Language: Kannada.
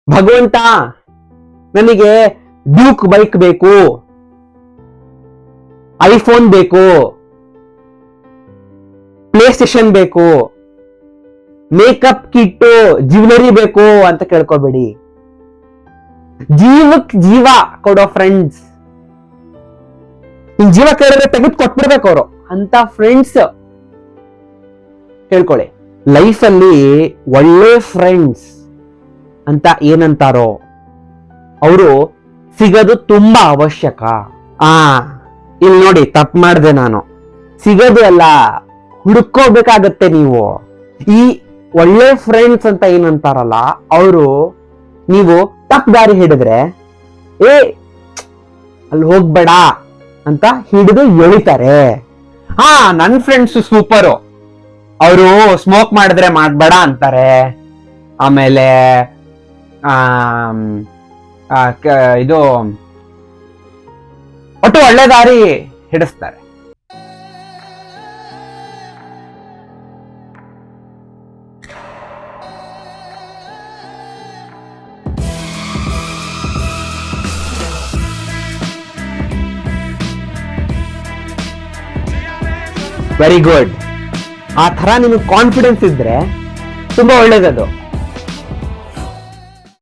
ಭಗವಂತ ನನಗೆ ಡ್ಯೂಕ್ ಬೈಕ್ ಬೇಕು, ಐಫೋನ್ ಬೇಕು, ಪ್ಲೇ ಸ್ಟೇಷನ್ ಬೇಕು, ಮೇಕಪ್ ಕಿಟ್ಟು, ಜ್ಯುವೆಲರಿ ಬೇಕು ಅಂತ ಕೇಳ್ಕೊಬೇಡಿ. ಜೀವಕ್ ಜೀವ ಕೊಡೋ ಫ್ರೆಂಡ್ಸ್, ನಿನ್ ಜೀವ ಕೇಳಿದ್ರೆ ತೆಗೆದು ಕೊಟ್ಬಿಡ್ಬೇಕು ಅವರು ಅಂತ ಫ್ರೆಂಡ್ಸ್ ಕೇಳ್ಕೊಳ್ಳಿ. ಲೈಫ್ ಅಲ್ಲಿ ಒಳ್ಳೆ ಫ್ರೆಂಡ್ಸ್ ಅಂತ ಏನಂತಾರೋ ಅವರು ಸಿಗೋದು ತುಂಬಾ ಅವಶ್ಯಕ. ಇಲ್ಲಿ ನೋಡಿ, ತಪ್ಪು ಮಾಡಿದೆ ನಾನು. ಸಿಗೋದು ಅಲ್ಲ, ಹುಡುಕೋಬೇಕಾಗತ್ತೆ ನೀವು. ಈ ಒಳ್ಳೆ ಫ್ರೆಂಡ್ಸ್ ಅಂತ ಏನಂತಾರಲ್ಲ ಅವರು, ನೀವು ತಪ್ಪು ದಾರಿ ಹಿಡಿದ್ರೆ ಅಲ್ಲಿ ಹೋಗ್ಬೇಡ ಅಂತ ಹಿಡಿದು ಎಳಿತಾರೆ. ನನ್ ಫ್ರೆಂಡ್ಸ್ ಸೂಪರು, ಅವರು ಸ್ಮೋಕ್ ಮಾಡಿದ್ರೆ ಮಾಡ್ಬೇಡ ಅಂತಾರೆ, ಆಮೇಲೆ ಇದು ಒಟ್ಟು ಒಳ್ಳೆ ದಾರಿ ಹಿಡಿಸ್ತಾರೆ. Very good. ಆ ತರ ನಿಮಗೆ ಕಾನ್ಫಿಡೆನ್ಸ್ ಇದ್ರೆ ತುಂಬಾ ಒಳ್ಳೇದದು.